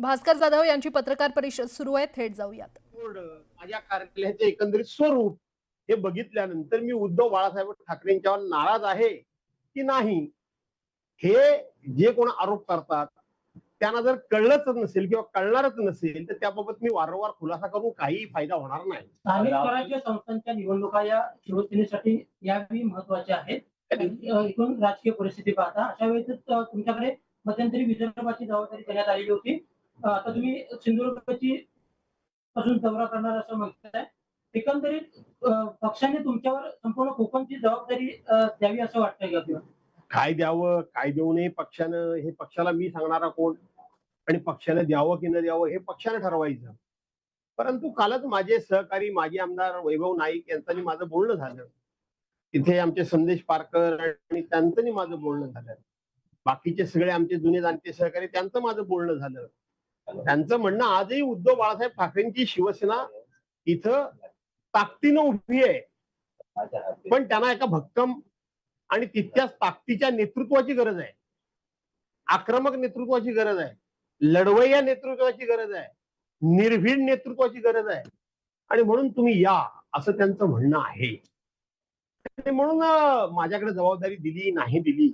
भास्कर जाधव यांची पत्रकार परिषद सुरू आहे, थेट जाऊयात. माझ्या कार्यालयाचे एकंदरीत स्वरूप हे बघितल्यानंतर मी उद्धव बाळासाहेब ठाकरेंच्यावर नाराज आहे की नाही हे जे कोण आरोप करतात त्यांना जर कळलंच नसेल किंवा कळणारच नसेल तर त्याबाबत मी वारंवार खुलासा करून काही फायदा होणार नाही. स्थानिक स्वराज्य संस्थांच्या निवडणुका या शिवसेनेसाठी यावेळी महत्वाच्या आहेत. एकूण राजकीय परिस्थिती पाहता अशा वेळेस तुमच्याकडे मध्यंतरी विदर्भाची जबाबदारी देण्यात आलेली होती. आता तुम्ही सिंधुदुर्गची पासून दौरा करणार असं म्हणताय. एकंदरीत पक्षाने तुमच्यावर संपूर्ण कोकणची जबाबदारी द्यावी असं वाटतंय का? किंवा काय द्यावं काय देऊ नये पक्षानं हे पक्षाला मी सांगणारा कोण आणि पक्षाने द्यावं की न द्यावं हे पक्षाने ठरवायचं. परंतु कालच माझे सहकारी माजी आमदार वैभव नाईक यांचं माझं बोलणं झालं. तिथे आमचे संदेश पारकर आणि त्यांचं माझं बोलणं झालं. बाकीचे सगळे आमचे जुने जाणते सहकारी त्यांचं माझं बोलणं झालं. त्यांचं म्हणणं आजही उद्धव बाळासाहेब ठाकरेंची शिवसेना इथं ताकदीनं उभी आहे, पण त्यांना एका भक्कम आणि तितक्याच ताकदीच्या नेतृत्वाची गरज आहे. आक्रमक नेतृत्वाची गरज आहे, लढवय्या नेतृत्वाची गरज आहे, निर्भीड नेतृत्वाची गरज आहे. आणि म्हणून तुम्ही या असं त्यांचं म्हणणं आहे. म्हणून माझ्याकडे जबाबदारी दिली नाही दिली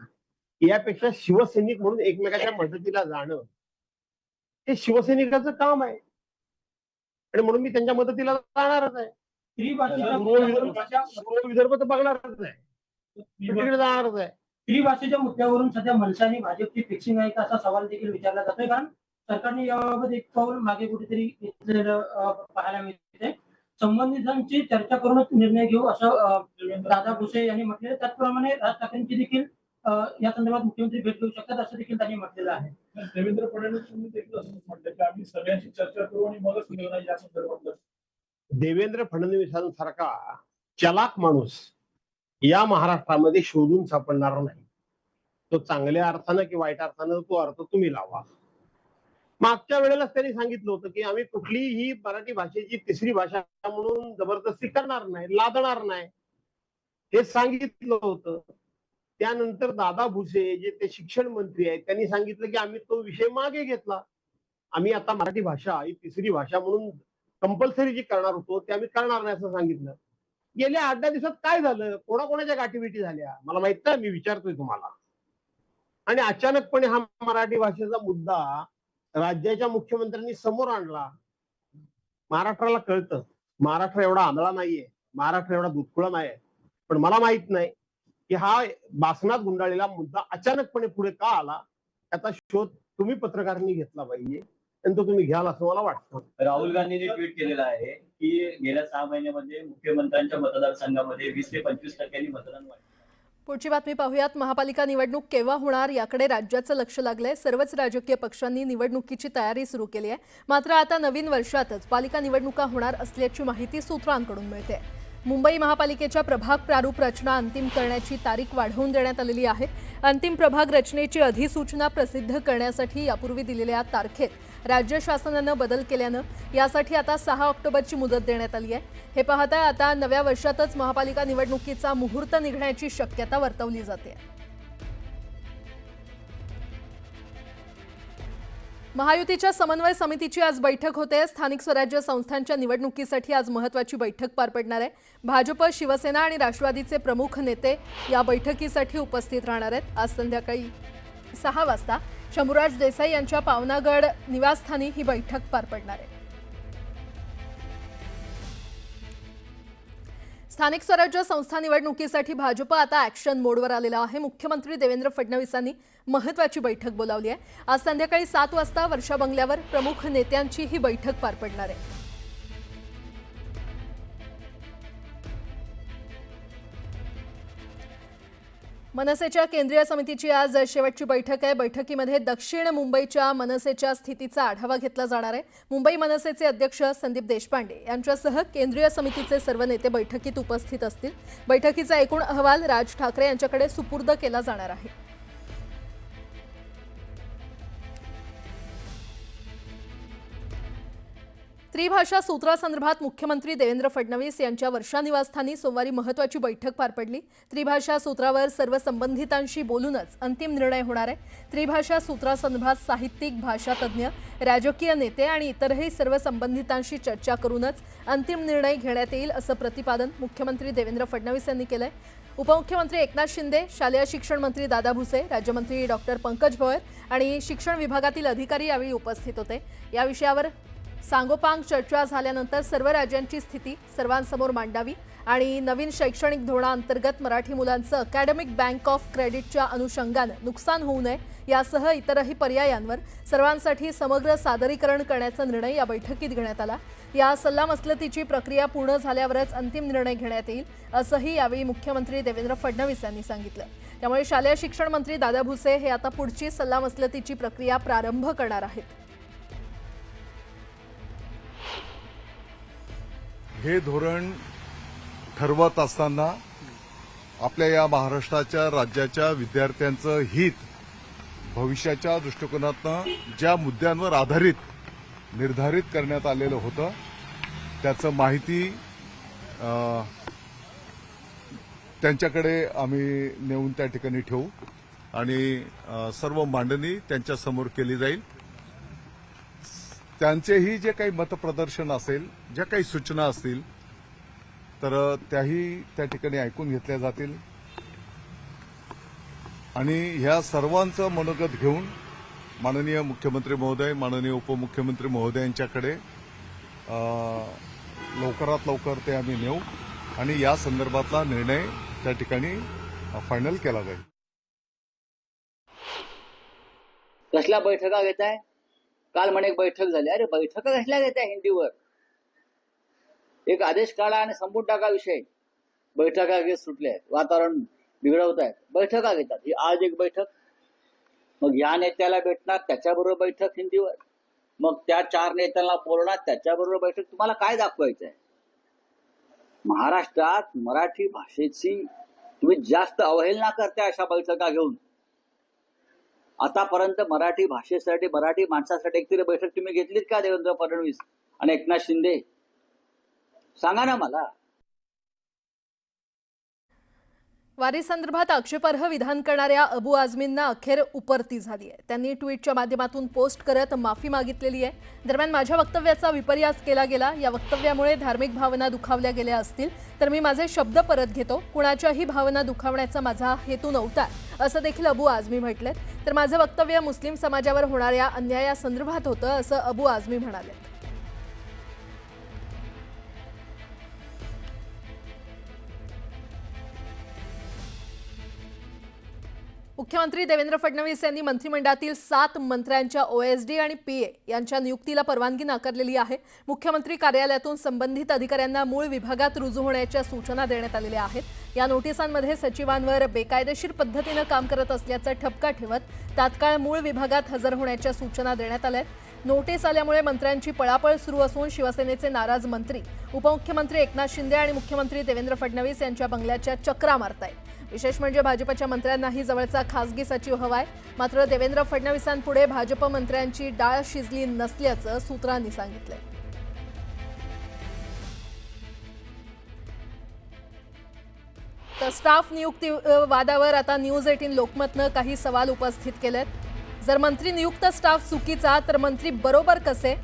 यापेक्षा शिवसैनिक म्हणून एकमेकाच्या मदतीला जाणं हे शिवसैनिकाचं काम आहे आणि म्हणून मी त्यांच्या मदतीला जाणारच आहे. विदर्भ तर बघणारच आहे, तिकडे जाणारच आहे. त्रिभाषेच्या मुद्द्यावरून सध्या मनसे आणि भाजपची फिक्सिंग आहे का असा सवाल देखील विचारला जातोय. कारण सरकारने याबाबत एक पाऊल मागे कुठेतरी घेतलेलं पाहायला मिळते. संबंधितांची चर्चा करूनच निर्णय घेऊ असं दादा भुसे यांनी म्हटलेलं. त्याचप्रमाणे राज ठाकरेंची देखील या संदर्भात मुख्यमंत्री भेट घेऊ शकतात असं देखील त्यांनी म्हटलेलं आहे. देवेंद्र फडणवीस देखील असं म्हटलं की आम्ही सगळ्यांशी चर्चा करू आणि मगच निर्णय या संदर्भात. देवेंद्र फडणवीसांसारखा चलाक माणूस या महाराष्ट्रामध्ये शोधून सापडणार नाही. तो चांगल्या अर्थानं की वाईट अर्थानं तो अर्थ तुम्ही लावा. मागच्या वेळेलाच त्यांनी सांगितलं होतं की आम्ही कुठलीही मराठी भाषेची तिसरी भाषा म्हणून जबरदस्ती करणार नाही, लादणार नाही, हे सांगितलं होतं. त्यानंतर दादा भुसे जे ते शिक्षण मंत्री आहेत त्यांनी सांगितलं की आम्ही तो विषय मागे घेतला. आम्ही आता मराठी भाषा ही तिसरी भाषा म्हणून कंपल्सरी जी करणार होतो ते आम्ही करणार नाही असं सांगितलं. गेल्या 8-10 दिवसात काय झालं, कोणाकोणाच्या गाठीभेटी झाल्या मला माहित नाही, मी विचारतोय तुम्हाला. आणि अचानकपणे हा मराठी भाषेचा मुद्दा राज्याच्या मुख्यमंत्र्यांनी समोर आणला. महाराष्ट्राला कळतं महाराष्ट्र एवढा आंधळा नाहीये, महाराष्ट्र एवढा दुधखुळा नाहीये. पण मला माहित नाही की हा बासनात गुंडाळलेला मुद्दा अचानकपणे पुढे का आला, त्याचा शोध तुम्ही पत्रकारांनी घेतला पाहिजे आणि तो तुम्ही घ्याल असं मला वाटतं. राहुल गांधींनी ट्विट केलेलं आहे की गेल्या 6 महिन्यामध्ये मुख्यमंत्र्यांच्या मतदारसंघामध्ये 20 ते 25% मतदान वाढलं. पुढची बातमी पाहूयात. महापालिका निवडणूक केव्हा होणार याकडे राज्याचं लक्ष लागलंय. सर्वच राजकीय पक्षांनी निवडणुकीची तयारी सुरू केली आहे. मात्र आता नवीन वर्षातच पालिका निवडणुका होणार असल्याची माहिती सूत्रांकडून मिळते. मुंबई महापालिकेच्या प्रभाग प्रारूप रचना अंतिम करण्याची तारीख वाढवून देण्यात आलेली आहे. अंतिम प्रभाग रचनेची अधिसूचना प्रसिद्ध करण्यासाठी यापूर्वी दिलेल्या तारखेत राज्य शासनानं बदल केल्यानं यासाठी आता 6 ऑक्टोबरची मुदत देण्यात आली आहे. हे पाहता आता नव्या वर्षातच महापालिका निवडणुकीचा मुहूर्त निघण्याची शक्यता वर्तवली जाते. महायुतीच्या समन्वय समितीची आज बैठक होते. स्थानिक स्वराज्य संस्थांच्या निवडणुकीसाठी आज महत्त्वाची बैठक पार पडणार आहे. भाजप, शिवसेना आणि राष्ट्रवादीचे प्रमुख नेते या बैठकीसाठी उपस्थित राहणार आहेत. आज संध्याकाळी 6 वाजता शंभूराज देसाई यांच्या पावनागड निवासस्थानी ही बैठक पार पडणार आहे. स्थानिक स्वराज्य संस्था निवडणुकीसाठी भाजप आता ॲक्शन मोडवर आलेला आहे. मुख्यमंत्री देवेंद्र फडणवीसांनी महत्त्वाची बैठक बोलावली आहे. आज संध्याकाळी 7 वाजता वर्षा बंगल्यावर प्रमुख नेत्यांची ही बैठक पार पडणार आहे. मनसेच्या केंद्रीय समितीची आज शेवटची बैठक आहे. बैठकीमध्ये दक्षिण मुंबईच्या मनसेच्या स्थितीचा आढावा घेतला जाणार आहे. मुंबई मनसेचे अध्यक्ष संदीप देशपांडे यांच्यासह केंद्रीय समितीचे सर्व नेते बैठकीत उपस्थित असतील. बैठकीचा एकूण अहवाल राज ठाकरे यांच्याकडे सुपूर्द केला जाणार आहे. त्रिभाषा सूत्रासंदर्भात मुख्यमंत्री देवेंद्र फडणवीस यांच्या वर्षा निवासस्थानी सोमवारी महत्त्वाची बैठक पार पडली। त्रिभाषा सूत्रावर सर्व संबंधितांशी बोलूनच अंतिम निर्णय होणार आहे। त्रिभाषा सूत्रासंदर्भात साहित्यिक, भाषातज्ञ, राजकीय नेते आणि इतरही सर्व संबंधितांशी चर्चा करूनच अंतिम निर्णय घेण्यात येईल असं प्रतिपादन मुख्यमंत्री देवेंद्र फडणवीस यांनी केलंय। उपमुख्यमंत्री एकनाथ शिंदे, शालेय शिक्षण मंत्री दादा भुसे, राज्यमंत्री डॉक्टर पंकज भोयर आणि शिक्षण विभागातील अधिकारी यावेळी उपस्थित होते। या विषयावर सांगोपांग चर्चा झाल्यानंतर सर्व राज्यांची स्थिती सर्वांसमोर मांडावी आणि नवीन शैक्षणिक धोरणाअंतर्गत मराठी मुलांचं अकॅडमिक बँक ऑफ क्रेडिटच्या अनुषंगानं नुकसान होऊ नये यासह इतरही पर्यायांवर सर्वांसाठी समग्र सादरीकरण करण्याचा निर्णय या बैठकीत घेण्यात आला। या सल्लामसलतीची प्रक्रिया पूर्ण झाल्यावरच अंतिम निर्णय घेण्यात येईल असंही यावेळी मुख्यमंत्री देवेंद्र फडणवीस यांनी सांगितलं। त्यामुळे शालेय शिक्षण मंत्री दादा भुसे हे आता पुढची सल्लामसलतीची प्रक्रिया प्रारंभ करणार आहेत। हे धोरण ठरवत असताना आपल्या या महाराष्ट्राच्या राज्याच्या विद्यार्थ्यांचं हित भविष्याच्या दृष्टिकोनातून ज्या मुद्द्यांवर आधारित निर्धारित करण्यात आलेलं होतं त्याचं माहिती त्यांच्याकडे आम्ही नेऊन त्या ठिकाणी ठेवू आणि सर्व मांडणी त्यांच्यासमोर केली जाईल। त्यांचेही जे काही मतप्रदर्शन असेल, ज्या काही सूचना असतील तर त्याही त्या ठिकाणी ऐकून घेतल्या जातील आणि ह्या सर्वांचं मनोगत घेऊन माननीय मुख्यमंत्री महोदय, माननीय उपमुख्यमंत्री महोदयांच्याकडे लवकरात लवकर ते आम्ही नेऊ आणि या संदर्भातला निर्णय त्या ठिकाणी फायनल केला जाईल। कसल्या बैठका घेताय? काल म्हणे एक बैठक झाली। अरे बैठका कसल्या घेताय हिंदीवर? एक आदेश काढा आणि संपून टाका विषय। बैठका घेत सुटले, वातावरण बिघडवत आहेत, बैठका घेतात। ही आज एक बैठक, मग या नेत्याला भेटणार त्याच्याबरोबर बैठक हिंदीवर, मग त्या 4 नेत्यांना बोलणार त्याच्याबरोबर बैठक। तुम्हाला काय दाखवायचं आहे? महाराष्ट्रात मराठी भाषेची तुम्ही जास्त अवहेलना करताय अशा बैठका घेऊन। आतापर्यंत मराठी भाषेसाठी, मराठी माणसासाठी एकतरी बैठक तुम्ही घेतलीत का देवेंद्र फडणवीस आणि एकनाथ शिंदे? सांगा ना मला। वारीसंदर्भात आक्षेपार्ह विधान करणाऱ्या अबू आझमींना अखेर उपरती झाली आहे। त्यांनी ट्विटच्या माध्यमातून पोस्ट करत माफी मागितलेली आहे। दरम्यान माझ्या वक्तव्याचा विपर्यास केला गेला, या वक्तव्यामुळे धार्मिक भावना दुखावल्या गेल्या असतील तर मी माझे शब्द परत घेतो। कुणाच्याही भावना दुखावण्याचा माझा हेतू नव्हता असं देखील अबू आझमी म्हटलेत। तर माझे वक्तव्य मुस्लिम समाजावर होणाऱ्या अन्यायासंदर्भात होतं असं अबू आझमी म्हणाले। मुख्यमंत्री देवेंद्र फडणवीस यांनी मंत्रिमंडळातील 7 मंत्र्यांच्या ओएसडी आणि पीए यांच्या नियुक्तीला परवानगी नाकारलेली आहे। मुख्यमंत्री कार्यालयातून संबंधित अधिकाऱ्यांना मूळ विभागात रुजू होण्याच्या सूचना देण्यात आलेल्या आहेत। या नोटिसांमध्ये सचिवांवर बेकायदेशीर पद्धतीने काम करत असल्याचा ठपका ठेवत तात्काळ मूळ विभागात हजर होण्याच्या सूचना देण्यात आल्या आहेत। नोटीस आल्यामुळे मंत्र्यांची पळापळ सुरू असून शिवसेनेचे नाराज मंत्री उपमुख्यमंत्री एकनाथ शिंदे आणि मुख्यमंत्री देवेंद्र फडणवीस यांच्या बंगल्याच्या चक्रा मारतायत। विशेष म्हणजे भाजपच्या मंत्र्यांनाही जवळचा खासगी सचिव हवाय। मात्र देवेंद्र फडणवीसांपुढे भाजप मंत्र्यांची डाळ शिजली नसल्याचं सूत्रांनी सांगितलंय। तर स्टाफ नियुक्ती वादावर आता न्यूज 18 लोकमतनं काही सवाल उपस्थित केलेत। जर मंत्री नियुक्त स्टाफ चुकीचा तर मंत्री बरोबर कसे,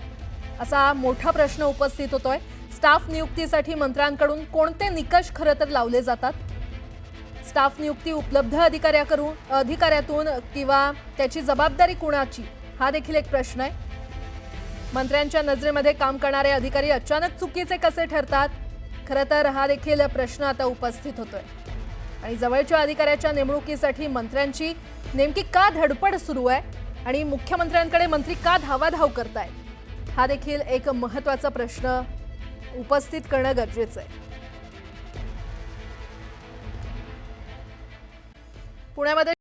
असा मोठा प्रश्न उपस्थित होतोय। स्टाफ नियुक्तीसाठी मंत्र्यांकडून कोणते निकष खरं तर लावले जातात? स्टाफ नियुक्ती उपलब्ध अधिकाऱ्यातून किंवा त्याची जबाबदारी कुणाची, हा देखील एक प्रश्न आहे। मंत्र्यांच्या नजरेमध्ये काम करणारे अधिकारी अचानक चुकीचे कसे ठरतात? खरं तर हा देखील प्रश्न आता उपस्थित होतोय। आणि जवळच्या अधिकाऱ्याच्या नेमणुकीसाठी मंत्र्यांची नेमकी का धडपड सुरू आहे आणि मुख्यमंत्र्यांकडे मंत्री का धावाधाव करतायत, हा देखील एक महत्त्वाचा प्रश्न उपस्थित करणं गरजेचं आहे। पुण्यामध्ये